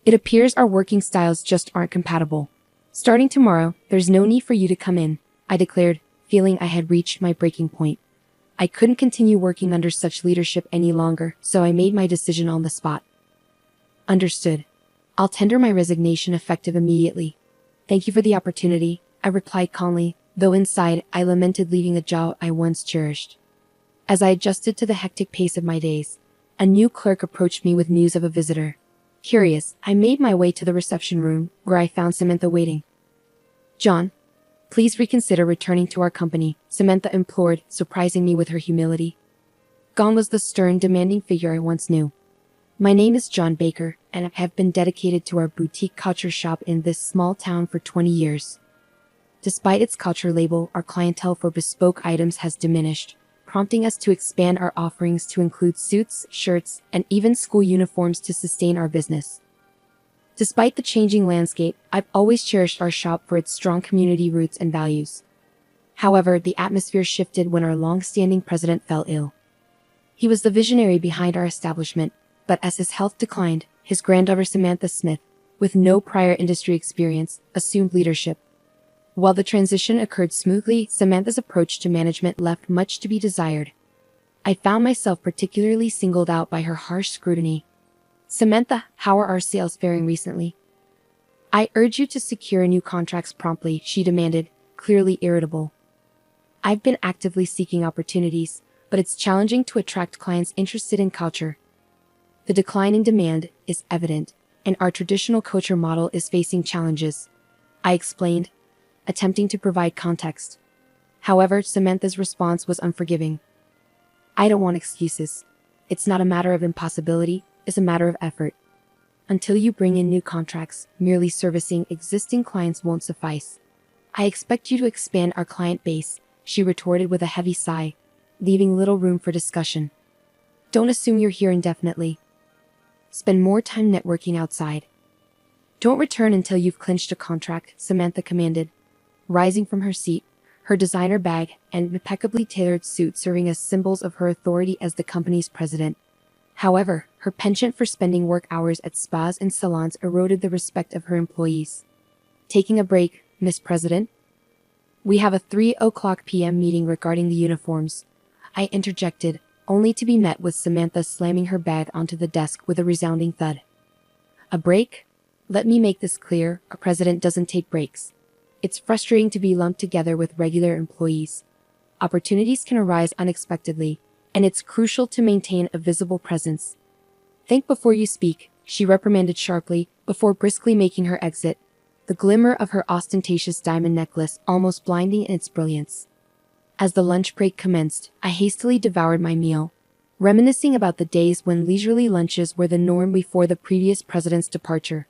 It appears our working styles just aren't compatible. Starting tomorrow, there's no need for you to come in, I declared, feeling I had reached my breaking point. I couldn't continue working under such leadership any longer, so I made my decision on the spot. Understood. I'll tender my resignation effective immediately. Thank you for the opportunity, I replied calmly, though inside I lamented leaving a job I once cherished. As I adjusted to the hectic pace of my days, a new clerk approached me with news of a visitor. Curious, I made my way to the reception room, where I found Samantha waiting. John, please reconsider returning to our company, Samantha implored, surprising me with her humility. Gone was the stern, demanding figure I once knew. My name is John Baker, and I have been dedicated to our boutique couture shop in this small town for 20 years. Despite its couture label, our clientele for bespoke items has diminished, prompting us to expand our offerings to include suits, shirts, and even school uniforms to sustain our business. Despite the changing landscape, I've always cherished our shop for its strong community roots and values. However, the atmosphere shifted when our long-standing president fell ill. He was the visionary behind our establishment, but as his health declined, his granddaughter Samantha Smith, with no prior industry experience, assumed leadership. While the transition occurred smoothly, Samantha's approach to management left much to be desired. I found myself particularly singled out by her harsh scrutiny. Samantha, how are our sales faring recently? I urge you to secure new contracts promptly, she demanded, clearly irritable. I've been actively seeking opportunities, but it's challenging to attract clients interested in couture. The decline in demand is evident, and our traditional couture model is facing challenges, I explained, attempting to provide context. However, Samantha's response was unforgiving. I don't want excuses. It's not a matter of impossibility, it's a matter of effort. Until you bring in new contracts, merely servicing existing clients won't suffice. I expect you to expand our client base, she retorted with a heavy sigh, leaving little room for discussion. Don't assume you're here indefinitely. Spend more time networking outside. Don't return until you've clinched a contract, Samantha commanded, rising from her seat, her designer bag and impeccably tailored suit serving as symbols of her authority as the company's president. However, her penchant for spending work hours at spas and salons eroded the respect of her employees. Taking a break, Miss President? We have a 3:00 p.m. meeting regarding the uniforms, I interjected, only to be met with Samantha slamming her bag onto the desk with a resounding thud. A break? Let me make this clear, our president doesn't take breaks. It's frustrating to be lumped together with regular employees. Opportunities can arise unexpectedly, and it's crucial to maintain a visible presence. Think before you speak, she reprimanded sharply, before briskly making her exit, the glimmer of her ostentatious diamond necklace almost blinding in its brilliance. As the lunch break commenced, I hastily devoured my meal, reminiscing about the days when leisurely lunches were the norm before the previous president's departure.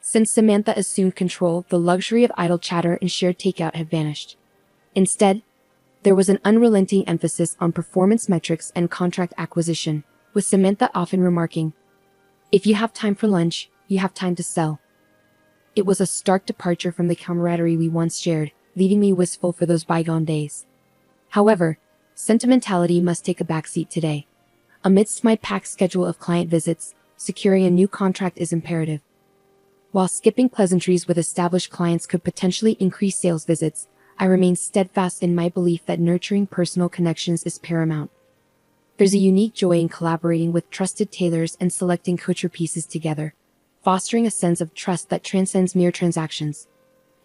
Since Samantha assumed control, the luxury of idle chatter and shared takeout had vanished. Instead, there was an unrelenting emphasis on performance metrics and contract acquisition, with Samantha often remarking, "If you have time for lunch, you have time to sell." It was a stark departure from the camaraderie we once shared, leaving me wistful for those bygone days. However, sentimentality must take a backseat today. Amidst my packed schedule of client visits, securing a new contract is imperative. While skipping pleasantries with established clients could potentially increase sales visits, I remain steadfast in my belief that nurturing personal connections is paramount. There's a unique joy in collaborating with trusted tailors and selecting couture pieces together, fostering a sense of trust that transcends mere transactions.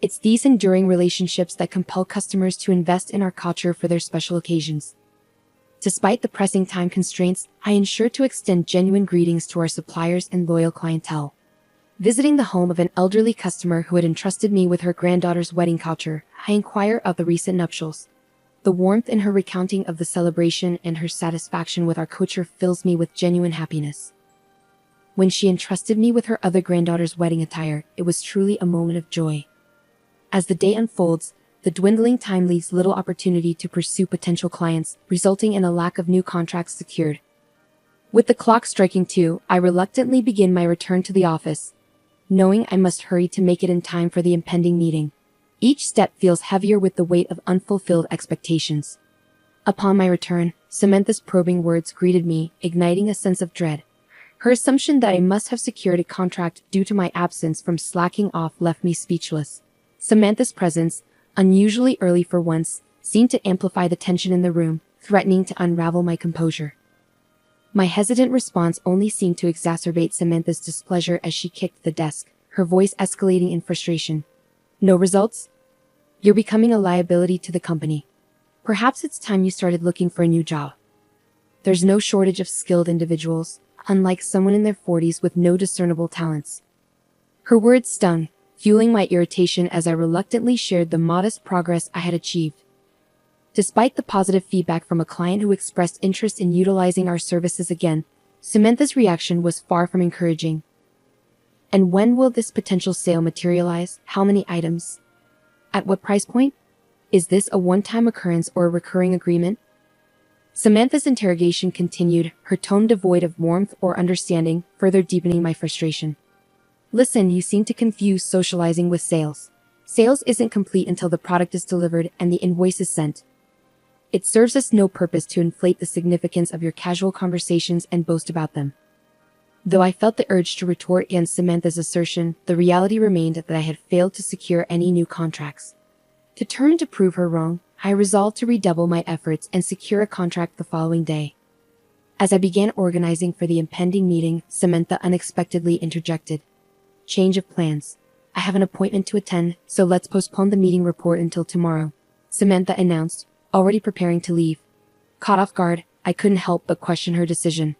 It's these enduring relationships that compel customers to invest in our couture for their special occasions. Despite the pressing time constraints, I ensure to extend genuine greetings to our suppliers and loyal clientele. Visiting the home of an elderly customer who had entrusted me with her granddaughter's wedding couture, I inquire of the recent nuptials. The warmth in her recounting of the celebration and her satisfaction with our couture fills me with genuine happiness. When she entrusted me with her other granddaughter's wedding attire, it was truly a moment of joy. As the day unfolds, the dwindling time leaves little opportunity to pursue potential clients, resulting in a lack of new contracts secured. With the clock striking 2, I reluctantly begin my return to the office, knowing I must hurry to make it in time for the impending meeting. Each step feels heavier with the weight of unfulfilled expectations. Upon my return, Samantha's probing words greeted me, igniting a sense of dread. Her assumption that I must have secured a contract due to my absence from slacking off left me speechless. Samantha's presence, unusually early for once, seemed to amplify the tension in the room, threatening to unravel my composure. My hesitant response only seemed to exacerbate Samantha's displeasure as she kicked the desk, her voice escalating in frustration. No results? You're becoming a liability to the company. Perhaps it's time you started looking for a new job. There's no shortage of skilled individuals, unlike someone in their 40s with no discernible talents. Her words stung, fueling my irritation as I reluctantly shared the modest progress I had achieved. Despite the positive feedback from a client who expressed interest in utilizing our services again, Samantha's reaction was far from encouraging. And when will this potential sale materialize? How many items? At what price point? Is this a one-time occurrence or a recurring agreement? Samantha's interrogation continued, her tone devoid of warmth or understanding, further deepening my frustration. Listen, you seem to confuse socializing with sales. Sales isn't complete until the product is delivered and the invoice is sent. It serves us no purpose to inflate the significance of your casual conversations and boast about them. Though I felt the urge to retort against Samantha's assertion, the reality remained that I had failed to secure any new contracts. Determined to prove her wrong, I resolved to redouble my efforts and secure a contract the following day. As I began organizing for the impending meeting, Samantha unexpectedly interjected. Change of plans. I have an appointment to attend, so let's postpone the meeting report until tomorrow, Samantha announced, already preparing to leave. Caught off guard, I couldn't help but question her decision.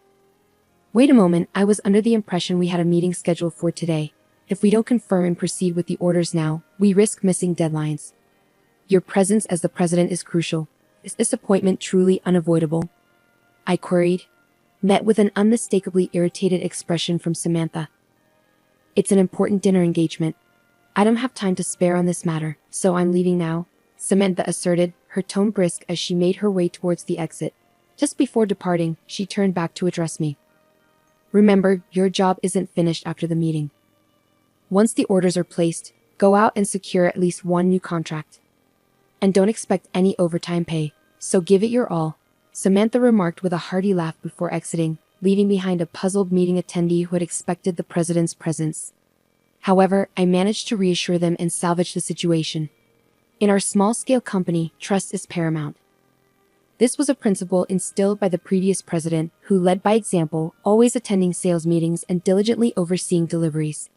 Wait a moment, I was under the impression we had a meeting scheduled for today. If we don't confirm and proceed with the orders now, we risk missing deadlines. Your presence as the president is crucial. Is this appointment truly unavoidable? I queried, met with an unmistakably irritated expression from Samantha. It's an important dinner engagement. I don't have time to spare on this matter, so I'm leaving now, Samantha asserted, her tone brisk as she made her way towards the exit. Just before departing, she turned back to address me. Remember, your job isn't finished after the meeting. Once the orders are placed, go out and secure at least one new contract. And don't expect any overtime pay, so give it your all, Samantha remarked with a hearty laugh before exiting, leaving behind a puzzled meeting attendee who had expected the president's presence. However, I managed to reassure them and salvage the situation. In our small-scale company, trust is paramount. This was a principle instilled by the previous president, who led by example, always attending sales meetings and diligently overseeing deliveries.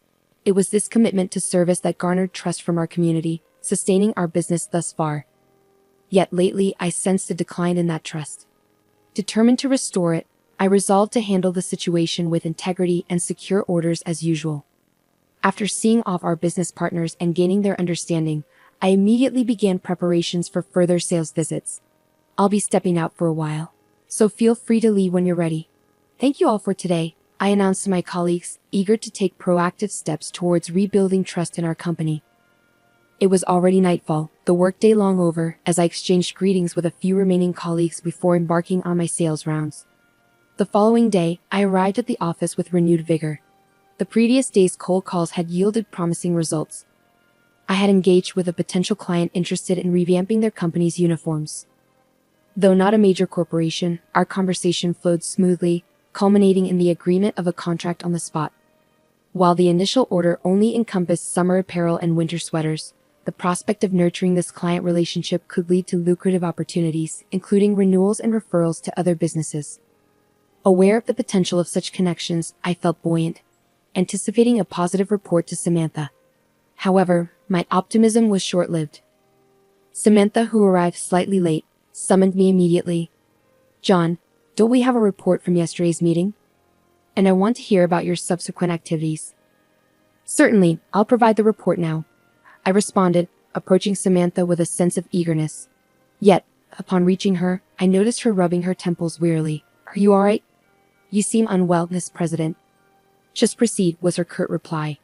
It was this commitment to service that garnered trust from our community, sustaining our business thus far. Yet lately, I sensed a decline in that trust. Determined to restore it, I resolved to handle the situation with integrity and secure orders as usual. After seeing off our business partners and gaining their understanding, I immediately began preparations for further sales visits. I'll be stepping out for a while, so feel free to leave when you're ready. Thank you all for today, I announced to my colleagues, eager to take proactive steps towards rebuilding trust in our company. It was already nightfall, the workday long over, as I exchanged greetings with a few remaining colleagues before embarking on my sales rounds. The following day, I arrived at the office with renewed vigor. The previous day's cold calls had yielded promising results. I had engaged with a potential client interested in revamping their company's uniforms. Though not a major corporation, our conversation flowed smoothly, culminating in the agreement of a contract on the spot. While the initial order only encompassed summer apparel and winter sweaters, the prospect of nurturing this client relationship could lead to lucrative opportunities, including renewals and referrals to other businesses. Aware of the potential of such connections, I felt buoyant, anticipating a positive report to Samantha. However, my optimism was short-lived. Samantha, who arrived slightly late, summoned me immediately. John, don't we have a report from yesterday's meeting? And I want to hear about your subsequent activities. Certainly, I'll provide the report now, I responded, approaching Samantha with a sense of eagerness. Yet, upon reaching her, I noticed her rubbing her temples wearily. Are you all right? You seem unwell, Miss President. Just proceed, was her curt reply.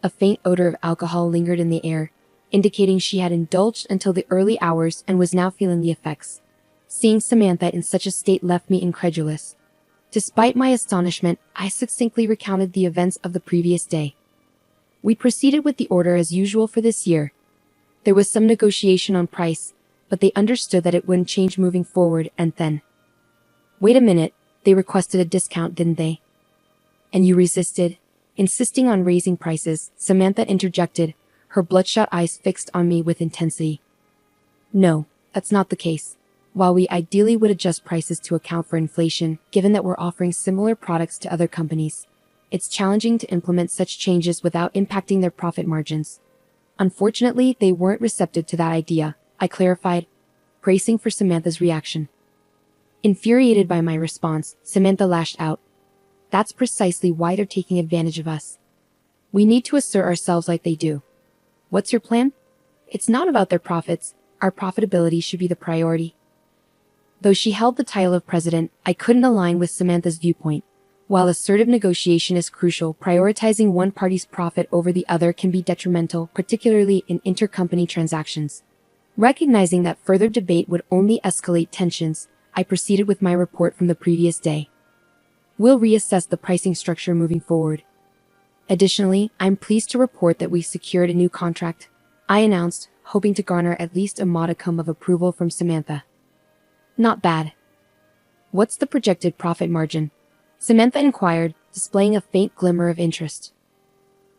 A faint odor of alcohol lingered in the air, indicating she had indulged until the early hours and was now feeling the effects. Seeing Samantha in such a state left me incredulous. Despite my astonishment, I succinctly recounted the events of the previous day. We proceeded with the order as usual for this year. There was some negotiation on price, but they understood that it wouldn't change moving forward, and then... Wait a minute, they requested a discount, didn't they? And you resisted, insisting on raising prices, Samantha interjected, her bloodshot eyes fixed on me with intensity. No, that's not the case. While we ideally would adjust prices to account for inflation, given that we're offering similar products to other companies, it's challenging to implement such changes without impacting their profit margins. Unfortunately, they weren't receptive to that idea, I clarified, bracing for Samantha's reaction. Infuriated by my response, Samantha lashed out. That's precisely why they're taking advantage of us. We need to assert ourselves like they do. What's your plan? It's not about their profits. Our profitability should be the priority. Though she held the title of president, I couldn't align with Samantha's viewpoint. While assertive negotiation is crucial, prioritizing one party's profit over the other can be detrimental, particularly in intercompany transactions. Recognizing that further debate would only escalate tensions, I proceeded with my report from the previous day. We'll reassess the pricing structure moving forward. Additionally, I'm pleased to report that we secured a new contract, I announced, hoping to garner at least a modicum of approval from Samantha. Not bad. What's the projected profit margin? Samantha inquired, displaying a faint glimmer of interest.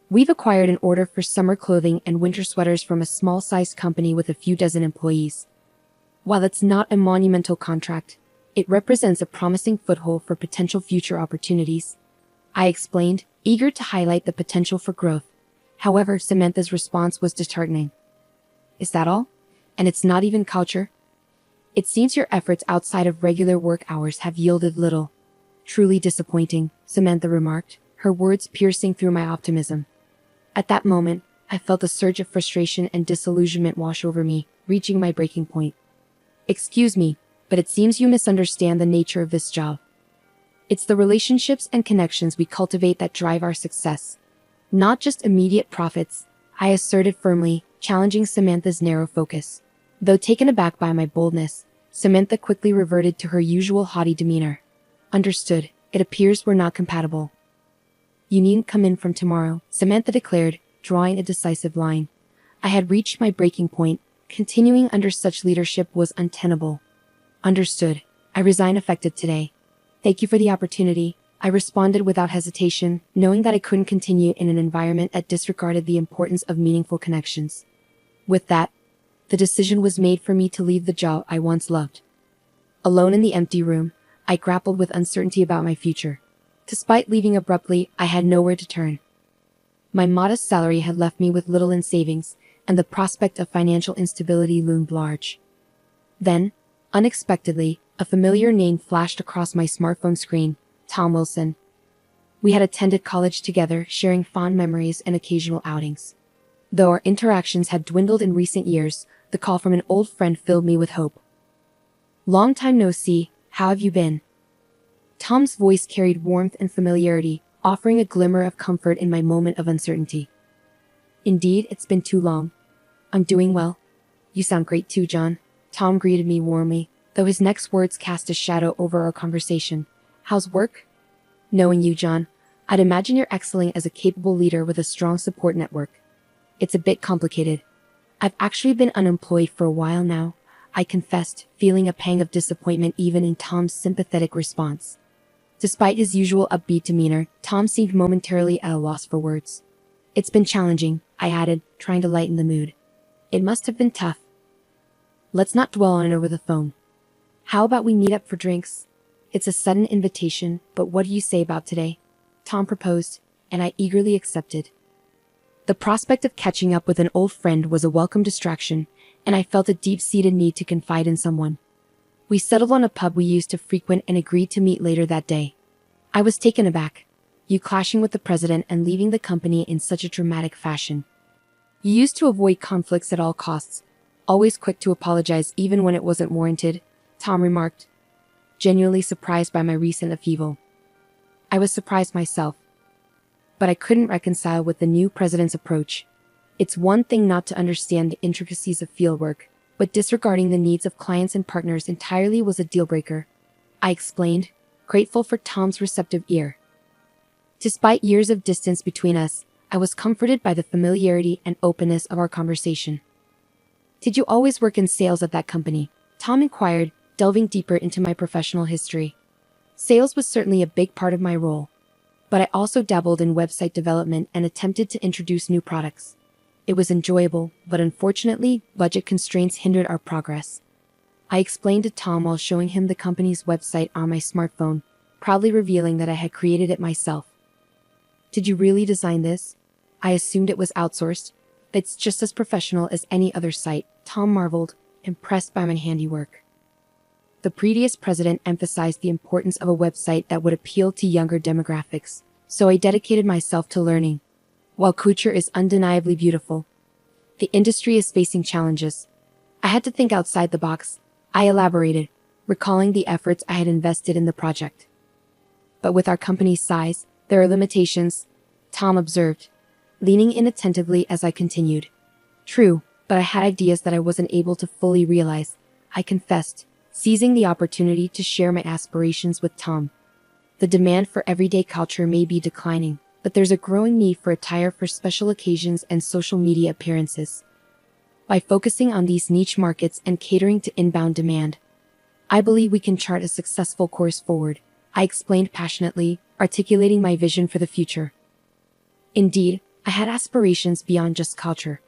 We've acquired an order for summer clothing and winter sweaters from a small-sized company with a few dozen employees. While it's not a monumental contract, it represents a promising foothold for potential future opportunities, I explained, eager to highlight the potential for growth. However, Samantha's response was disheartening. Is that all? And it's not even culture? It seems your efforts outside of regular work hours have yielded little. Truly disappointing, Samantha remarked, her words piercing through my optimism. At that moment, I felt a surge of frustration and disillusionment wash over me, reaching my breaking point. Excuse me, but it seems you misunderstand the nature of this job. It's the relationships and connections we cultivate that drive our success. Not just immediate profits, I asserted firmly, challenging Samantha's narrow focus. Though taken aback by my boldness, Samantha quickly reverted to her usual haughty demeanor. Understood, it appears we're not compatible. You needn't come in from tomorrow, Samantha declared, drawing a decisive line. I had reached my breaking point. Continuing under such leadership was untenable. Understood. I resign effective today. Thank you for the opportunity, I responded without hesitation, knowing that I couldn't continue in an environment that disregarded the importance of meaningful connections. With that, the decision was made for me to leave the job I once loved. Alone in the empty room, I grappled with uncertainty about my future. Despite leaving abruptly, I had nowhere to turn. My modest salary had left me with little in savings, and the prospect of financial instability loomed large. Then, unexpectedly, a familiar name flashed across my smartphone screen, Tom Wilson. We had attended college together, sharing fond memories and occasional outings. Though our interactions had dwindled in recent years, the call from an old friend filled me with hope. Long time no see, how have you been? Tom's voice carried warmth and familiarity, offering a glimmer of comfort in my moment of uncertainty. Indeed, it's been too long. I'm doing well. You sound great too, John. Tom greeted me warmly, though his next words cast a shadow over our conversation. How's work? Knowing you, John, I'd imagine you're excelling as a capable leader with a strong support network. It's a bit complicated. I've actually been unemployed for a while now, I confessed, feeling a pang of disappointment even in Tom's sympathetic response. Despite his usual upbeat demeanor, Tom seemed momentarily at a loss for words. It's been challenging, I added, trying to lighten the mood. It must have been tough. Let's not dwell on it over the phone. How about we meet up for drinks? It's a sudden invitation, but what do you say about today? Tom proposed, and I eagerly accepted. The prospect of catching up with an old friend was a welcome distraction, and I felt a deep-seated need to confide in someone. We settled on a pub we used to frequent and agreed to meet later that day. I was taken aback. You clashing with the president and leaving the company in such a dramatic fashion. You used to avoid conflicts at all costs, always quick to apologize even when it wasn't warranted, Tom remarked, genuinely surprised by my recent upheaval. I was surprised myself. But I couldn't reconcile with the new president's approach. It's one thing not to understand the intricacies of fieldwork, but disregarding the needs of clients and partners entirely was a deal-breaker. I explained, grateful for Tom's receptive ear. Despite years of distance between us, I was comforted by the familiarity and openness of our conversation. Did you always work in sales at that company? Tom inquired, delving deeper into my professional history. Sales was certainly a big part of my role. but I also dabbled in website development and attempted to introduce new products. It was enjoyable, but unfortunately, budget constraints hindered our progress. I explained to Tom while showing him the company's website on my smartphone, proudly revealing that I had created it myself. "Did you really design this? I assumed it was outsourced. It's just as professional as any other site," Tom marveled, impressed by my handiwork. The previous president emphasized the importance of a website that would appeal to younger demographics, so I dedicated myself to learning. While couture is undeniably beautiful, the industry is facing challenges. I had to think outside the box. I elaborated, recalling the efforts I had invested in the project. "But with our company's size, there are limitations," Tom observed, leaning in attentively as I continued. "True, but I had ideas that I wasn't able to fully realize," I confessed, seizing the opportunity to share my aspirations with Tom. "The demand for everyday culture may be declining, but there's a growing need for attire for special occasions and social media appearances. By focusing on these niche markets and catering to inbound demand, I believe we can chart a successful course forward," I explained passionately, articulating my vision for the future. Indeed, I had aspirations beyond just culture.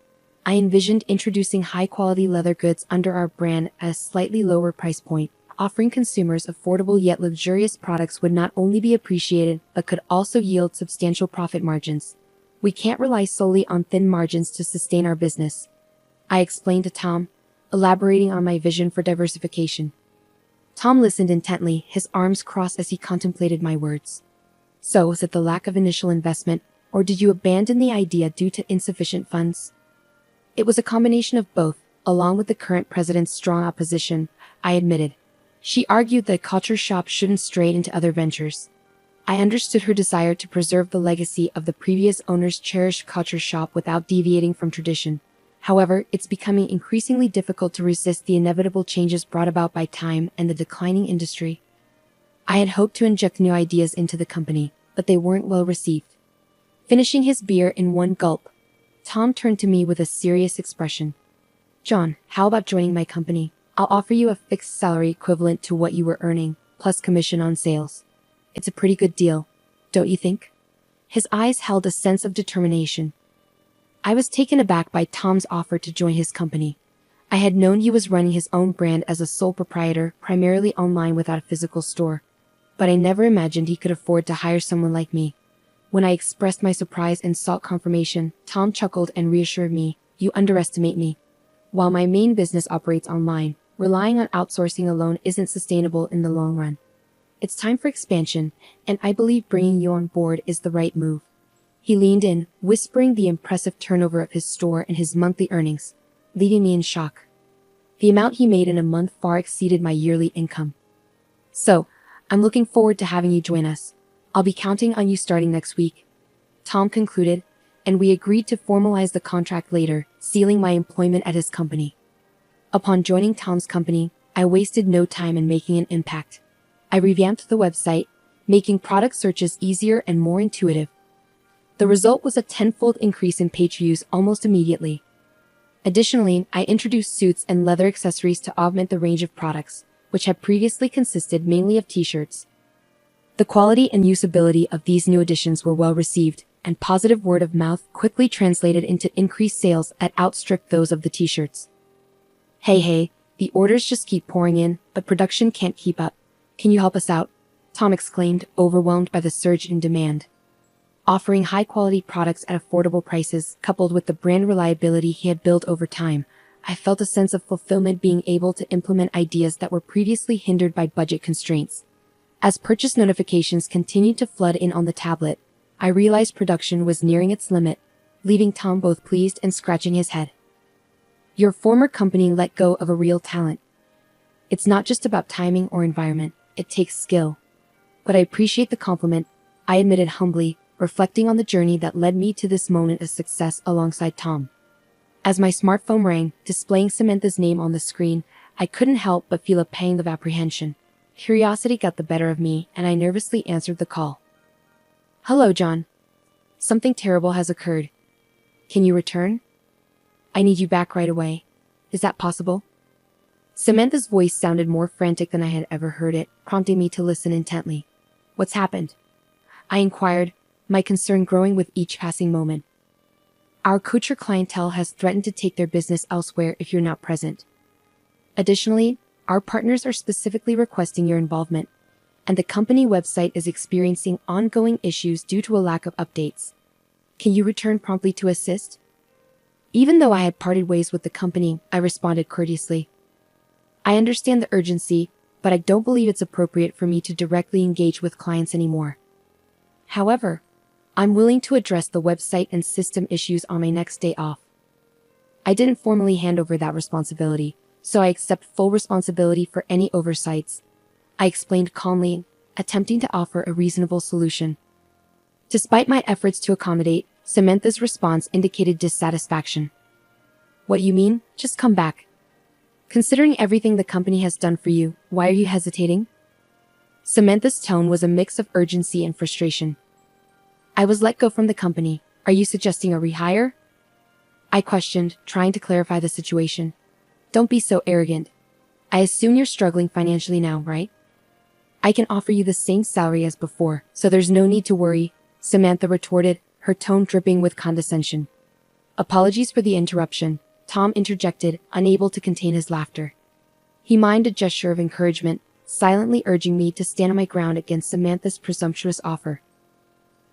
I envisioned introducing high-quality leather goods under our brand at a slightly lower price point. Offering consumers affordable yet luxurious products would not only be appreciated but could also yield substantial profit margins. "We can't rely solely on thin margins to sustain our business," I explained to Tom, elaborating on my vision for diversification. Tom listened intently, his arms crossed as he contemplated my words. "So, was it the lack of initial investment, or did you abandon the idea due to insufficient funds?" "It was a combination of both, along with the current president's strong opposition," I admitted. She argued that a culture shop shouldn't stray into other ventures. I understood her desire to preserve the legacy of the previous owner's cherished culture shop without deviating from tradition. However, it's becoming increasingly difficult to resist the inevitable changes brought about by time and the declining industry. I had hoped to inject new ideas into the company, but they weren't well received. Finishing his beer in one gulp, Tom turned to me with a serious expression. "John, how about joining my company? I'll offer you a fixed salary equivalent to what you were earning, plus commission on sales. It's a pretty good deal, don't you think?" His eyes held a sense of determination. I was taken aback by Tom's offer to join his company. I had known he was running his own brand as a sole proprietor, primarily online without a physical store. But I never imagined he could afford to hire someone like me. When I expressed my surprise and sought confirmation, Tom chuckled and reassured me, "You underestimate me. While my main business operates online, relying on outsourcing alone isn't sustainable in the long run. It's time for expansion, and I believe bringing you on board is the right move." He leaned in, whispering the impressive turnover of his store and his monthly earnings, leaving me in shock. The amount he made in a month far exceeded my yearly income. "So, I'm looking forward to having you join us. I'll be counting on you starting next week," Tom concluded, and we agreed to formalize the contract later, sealing my employment at his company. Upon joining Tom's company, I wasted no time in making an impact. I revamped the website, making product searches easier and more intuitive. The result was a tenfold increase in page views almost immediately. Additionally, I introduced suits and leather accessories to augment the range of products, which had previously consisted mainly of t-shirts. The quality and usability of these new additions were well received, and positive word of mouth quickly translated into increased sales that outstripped those of the t-shirts. Hey, the orders just keep pouring in, but production can't keep up. Can you help us out?" Tom exclaimed, overwhelmed by the surge in demand. Offering high-quality products at affordable prices, coupled with the brand reliability he had built over time, I felt a sense of fulfillment being able to implement ideas that were previously hindered by budget constraints. As purchase notifications continued to flood in on the tablet, I realized production was nearing its limit, leaving Tom both pleased and scratching his head. "Your former company let go of a real talent. It's not just about timing or environment, it takes skill." "But I appreciate the compliment," I admitted humbly, reflecting on the journey that led me to this moment of success alongside Tom. As my smartphone rang, displaying Samantha's name on the screen, I couldn't help but feel a pang of apprehension. Curiosity got the better of me, and I nervously answered the call. "Hello, John. Something terrible has occurred. Can you return? I need you back right away. Is that possible?" Samantha's voice sounded more frantic than I had ever heard it, prompting me to listen intently. "What's happened?" I inquired, my concern growing with each passing moment. Our couture clientele has threatened to take their business elsewhere if you're not present. Additionally, our partners are specifically requesting your involvement, and the company website is experiencing ongoing issues due to a lack of updates. Can you return promptly to assist? Even though I had parted ways with the company, I responded courteously. I understand the urgency, but I don't believe it's appropriate for me to directly engage with clients anymore. However, I'm willing to address the website and system issues on my next day off. I didn't formally hand over that responsibility, so I accept full responsibility for any oversights. I explained calmly, attempting to offer a reasonable solution. Despite my efforts to accommodate, Samantha's response indicated dissatisfaction. What you mean? Just come back. Considering everything the company has done for you, why are you hesitating? Samantha's tone was a mix of urgency and frustration. I was let go from the company. Are you suggesting a rehire? I questioned, trying to clarify the situation. Don't be so arrogant. I assume you're struggling financially now, right? I can offer you the same salary as before, so there's no need to worry, Samantha retorted, her tone dripping with condescension. Apologies for the interruption, Tom interjected, unable to contain his laughter. He mimed a gesture of encouragement, silently urging me to stand my ground against Samantha's presumptuous offer.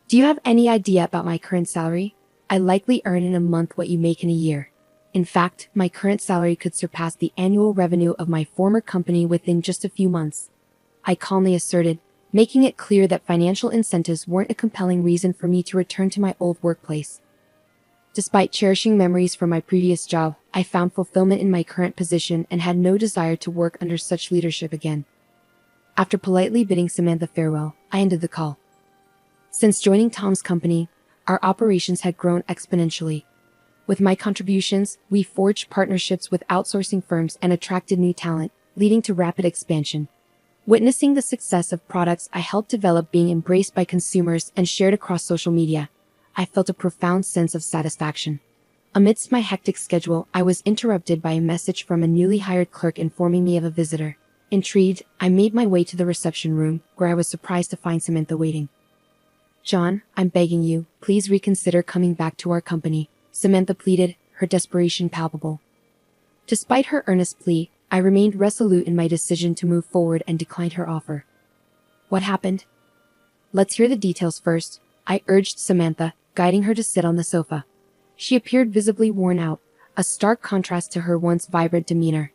Do you have any idea about my current salary? I likely earn in a month what you make in a year. In fact, my current salary could surpass the annual revenue of my former company within just a few months. I calmly asserted, making it clear that financial incentives weren't a compelling reason for me to return to my old workplace. Despite cherishing memories from my previous job, I found fulfillment in my current position and had no desire to work under such leadership again. After politely bidding Samantha farewell, I ended the call. Since joining Tom's company, our operations had grown exponentially. With my contributions, we forged partnerships with outsourcing firms and attracted new talent, leading to rapid expansion. Witnessing the success of products I helped develop being embraced by consumers and shared across social media, I felt a profound sense of satisfaction. Amidst my hectic schedule, I was interrupted by a message from a newly hired clerk informing me of a visitor. Intrigued, I made my way to the reception room, where I was surprised to find Samantha waiting. John, I'm begging you, please reconsider coming back to our company, Samantha pleaded, her desperation palpable. Despite her earnest plea, I remained resolute in my decision to move forward and declined her offer. What happened? Let's hear the details first, I urged Samantha, guiding her to sit on the sofa. She appeared visibly worn out, a stark contrast to her once vibrant demeanor.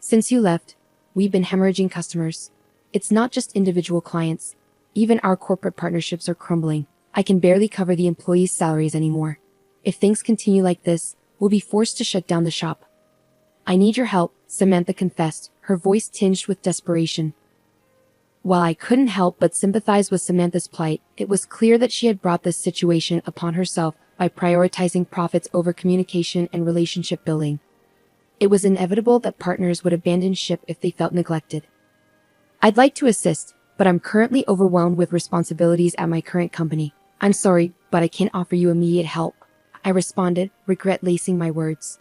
Since you left, we've been hemorrhaging customers. It's not just individual clients. Even our corporate partnerships are crumbling. I can barely cover the employees' salaries anymore. If things continue like this, we'll be forced to shut down the shop. I need your help, Samantha confessed, her voice tinged with desperation. While I couldn't help but sympathize with Samantha's plight, it was clear that she had brought this situation upon herself by prioritizing profits over communication and relationship building. It was inevitable that partners would abandon ship if they felt neglected. I'd like to assist, but I'm currently overwhelmed with responsibilities at my current company. I'm sorry, but I can't offer you immediate help, I responded, regret lacing my words.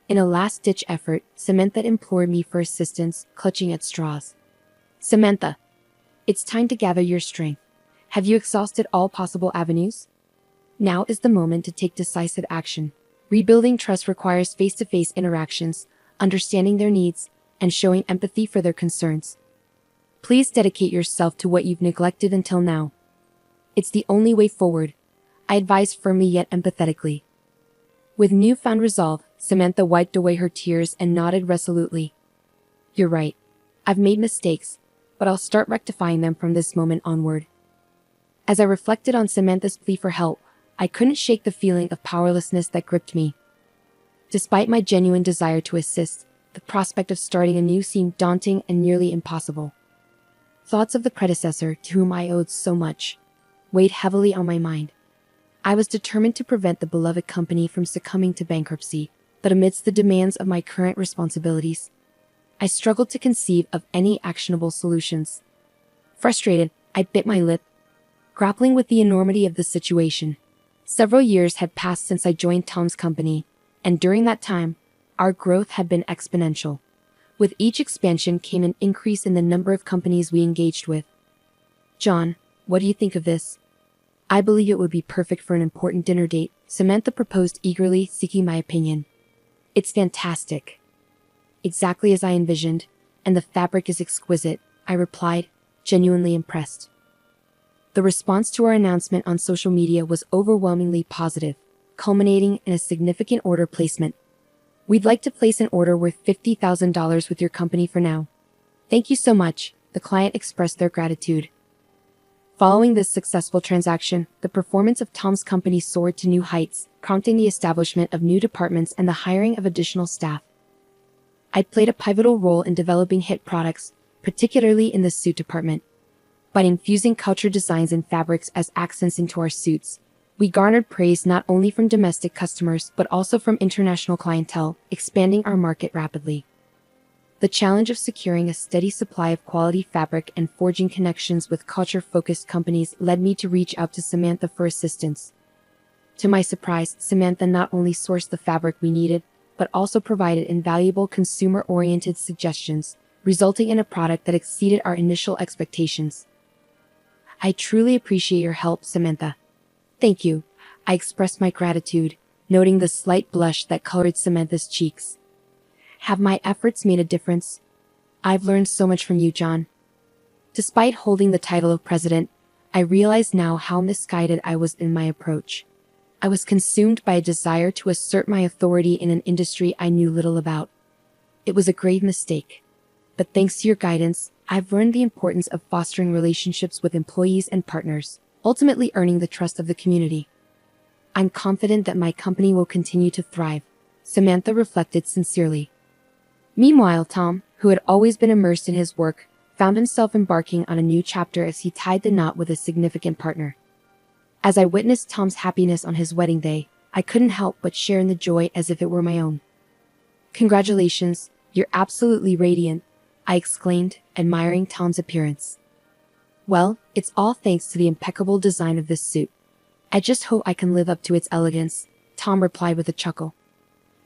In a last-ditch effort, Samantha implored me for assistance, clutching at straws. Samantha, it's time to gather your strength. Have you exhausted all possible avenues? Now is the moment to take decisive action. Rebuilding trust requires face-to-face interactions, understanding their needs, and showing empathy for their concerns. Please dedicate yourself to what you've neglected until now. It's the only way forward, I advised firmly yet empathetically. With newfound resolve, Samantha wiped away her tears and nodded resolutely. You're right. I've made mistakes, but I'll start rectifying them from this moment onward. As I reflected on Samantha's plea for help, I couldn't shake the feeling of powerlessness that gripped me. Despite my genuine desire to assist, the prospect of starting anew seemed daunting and nearly impossible. Thoughts of the predecessor to whom I owed so much weighed heavily on my mind. I was determined to prevent the beloved company from succumbing to bankruptcy, but amidst the demands of my current responsibilities, I struggled to conceive of any actionable solutions. Frustrated, I bit my lip, grappling with the enormity of the situation. Several years had passed since I joined Tom's company, and during that time, our growth had been exponential. With each expansion came an increase in the number of companies we engaged with. John, what do you think of this? I believe it would be perfect for an important dinner date, Samantha proposed eagerly, seeking my opinion. It's fantastic. Exactly as I envisioned, and the fabric is exquisite, I replied, genuinely impressed. The response to our announcement on social media was overwhelmingly positive, culminating in a significant order placement. We'd like to place an order worth $50,000 with your company for now. Thank you so much, the client expressed their gratitude. Following this successful transaction, the performance of Tom's company soared to new heights, prompting the establishment of new departments and the hiring of additional staff. I played a pivotal role in developing hit products, particularly in the suit department. By infusing culture designs and fabrics as accents into our suits, we garnered praise not only from domestic customers but also from international clientele, expanding our market rapidly. The challenge of securing a steady supply of quality fabric and forging connections with culture-focused companies led me to reach out to Samantha for assistance. To my surprise, Samantha not only sourced the fabric we needed, but also provided invaluable consumer-oriented suggestions, resulting in a product that exceeded our initial expectations. I truly appreciate your help, Samantha. Thank you. I expressed my gratitude, noting the slight blush that colored Samantha's cheeks. Have my efforts made a difference? I've learned so much from you, John. Despite holding the title of president, I realize now how misguided I was in my approach. I was consumed by a desire to assert my authority in an industry I knew little about. It was a grave mistake. But thanks to your guidance, I've learned the importance of fostering relationships with employees and partners, ultimately earning the trust of the community. I'm confident that my company will continue to thrive, Samantha reflected sincerely. Meanwhile, Tom, who had always been immersed in his work, found himself embarking on a new chapter as he tied the knot with a significant partner. As I witnessed Tom's happiness on his wedding day, I couldn't help but share in the joy as if it were my own. Congratulations, you're absolutely radiant, I exclaimed, admiring Tom's appearance. Well, it's all thanks to the impeccable design of this suit. I just hope I can live up to its elegance, Tom replied with a chuckle.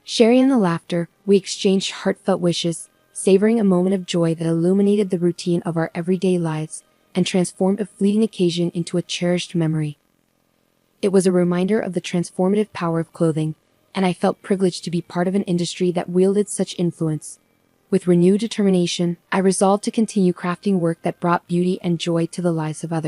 Sharing in the laughter, we exchanged heartfelt wishes, savoring a moment of joy that illuminated the routine of our everyday lives and transformed a fleeting occasion into a cherished memory. It was a reminder of the transformative power of clothing, and I felt privileged to be part of an industry that wielded such influence. With renewed determination, I resolved to continue crafting work that brought beauty and joy to the lives of others.